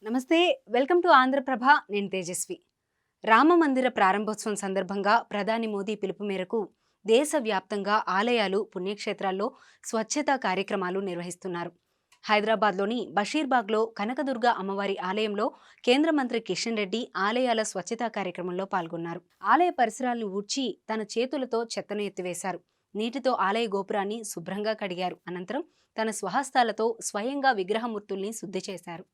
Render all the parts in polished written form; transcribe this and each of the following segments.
నమస్తే, welcome to Andhraprabha. నేను తేజస్వి. రామ మందిర ప్రారంభోత్సవం సందర్భంగా ప్రధాని మోదీ పిలుపు మేరకు దేశవ్యాప్తంగా ఆలయాలు, పుణ్యక్షేత్రాల్లో స్వచ్ఛతా కార్యక్రమాలు నిర్వహిస్తున్నారు. హైదరాబాద్లోని బషీర్బాగ్లో కనకదుర్గ అమ్మవారి ఆలయంలో కేంద్ర మంత్రి కిషన్ రెడ్డి ఆలయాల స్వచ్ఛతా కార్యక్రమంలో పాల్గొన్నారు. ఆలయ పరిసరాలను ఊడ్చి తన చేతులతో చెత్తను ఎత్తివేశారు. నీటితో ఆలయ గోపురాన్ని శుభ్రంగా కడిగారు. అనంతరం తన స్వహస్తాలతో స్వయంగా విగ్రహమూర్తుల్ని శుద్ధి చేశారు.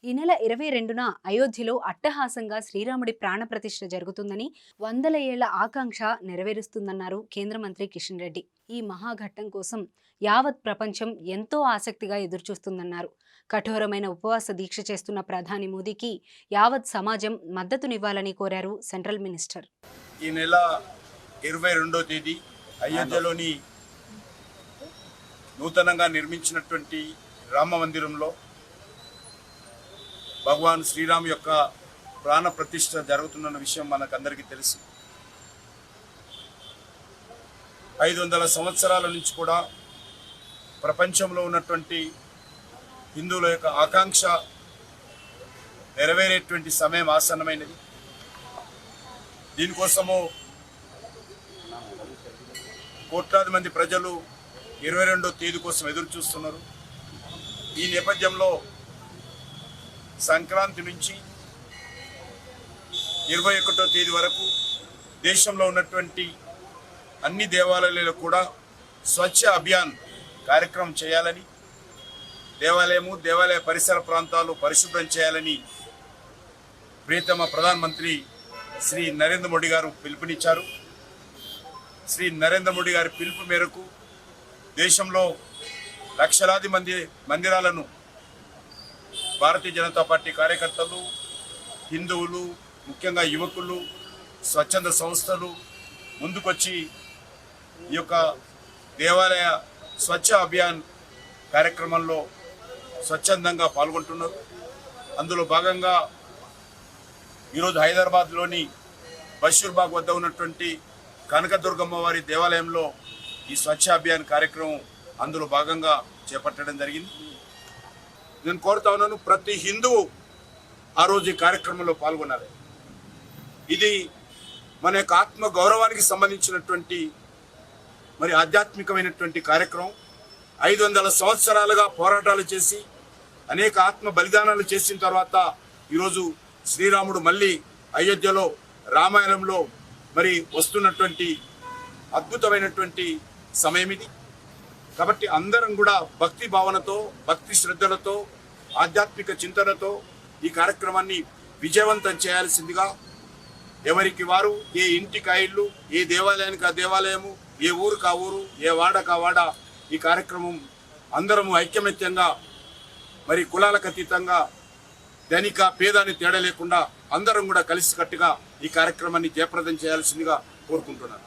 ఈ నెల 22న అయోధ్యలో అట్టహాసంగా శ్రీరాముడి ప్రాణప్రతిష్ఠ జరుగుతుందని, 100 ఏళ్ల ఆకాంక్ష నెరవేరుస్తుందన్నారు కేంద్ర మంత్రి కిషన్ రెడ్డి. ఈ మహాఘట్టం కోసం యావత్ ప్రపంచం ఎంతో ఆసక్తిగా ఎదురుచూస్తుందన్నారు. కఠోరమైన ఉపవాస దీక్ష చేస్తున్న ప్రధాని మోదీకి యావత్ సమాజం మద్దతునివ్వాలని కోరారు సెంట్రల్ మినిస్టర్. ఈ నెల 22వ తేదీ అయోధ్యలోని నూతనంగా నిర్మించినటువంటి రామ మందిరంలో భగవాన్ శ్రీరామ్ యొక్క ప్రాణ ప్రతిష్ఠ జరుగుతున్న విషయం మనకందరికీ తెలుసు. 500 సంవత్సరాల నుంచి కూడా ప్రపంచంలో ఉన్నటువంటి హిందువుల యొక్క ఆకాంక్ష నెరవేరేటువంటి సమయం ఆసన్నమైనది. దీనికోసము కోట్లాది మంది ప్రజలు 22వ తేదీ కోసం ఎదురు చూస్తున్నారు. ఈ నేపథ్యంలో సంక్రాంతి నుంచి 21వ తేదీ వరకు దేశంలో ఉన్నటువంటి అన్ని దేవాలయాలలో కూడా స్వచ్ఛ అభియాన్ కార్యక్రమం చేయాలని, దేవాలయ పరిసర ప్రాంతాలు పరిశుభ్రం చేయాలని ప్రియతమ ప్రధానమంత్రి శ్రీ నరేంద్ర మోడీ గారు పిలుపునిచ్చారు. శ్రీ నరేంద్ర మోడీ గారి పిలుపు మేరకు దేశంలో లక్షలాది మందిరాలను భారతీయ జనతా పార్టీ కార్యకర్తలు, హిందువులు, ముఖ్యంగా యువకులు, స్వచ్ఛంద సంస్థలు ముందుకొచ్చి ఈ యొక్క దేవాలయ స్వచ్ఛ అభియాన్ కార్యక్రమంలో స్వచ్ఛందంగా పాల్గొంటున్నారు. అందులో భాగంగా ఈరోజు హైదరాబాద్లోని బషీర్బాగ్ వద్ద ఉన్నటువంటి కనకదుర్గమ్మ వారి దేవాలయంలో ఈ స్వచ్ఛ అభియాన్ కార్యక్రమం అందులో భాగంగా చేపట్టడం జరిగింది. నేను కోరుతా ఉన్నాను, ప్రతి హిందువు ఆ రోజు ఈ కార్యక్రమంలో పాల్గొనాలి. ఇది మన యొక్క ఆత్మ గౌరవానికి సంబంధించినటువంటి మరి ఆధ్యాత్మికమైనటువంటి కార్యక్రమం. 500 సంవత్సరాలుగా పోరాటాలు చేసి అనేక ఆత్మ బలిదానాలు చేసిన తర్వాత ఈరోజు శ్రీరాముడు మళ్ళీ అయోధ్యలో రామాయణంలో మరి వస్తున్నటువంటి అద్భుతమైనటువంటి సమయం ఇది. కాబట్టి అందరం కూడా భక్తి భావనతో, భక్తి శ్రద్ధలతో, ఆధ్యాత్మిక చింతనతో ఈ కార్యక్రమాన్ని విజయవంతం చేయాల్సిందిగా ఎవరికి వారు, ఏ ఇంటికి ఆ ఇల్లు, ఏ దేవాలయానికి ఆ దేవాలయము, ఏ ఊరుకు ఆ ఊరు, ఏ వాడకు ఆ వాడ ఈ కార్యక్రమం అందరము ఐక్యమత్యంగా మరి కులాలకు అతీతంగా ధనిక పేదాన్ని తేడా లేకుండా అందరం కూడా కలిసికట్టుగా ఈ కార్యక్రమాన్ని జయప్రదం చేయాల్సిందిగా కోరుకుంటున్నాను.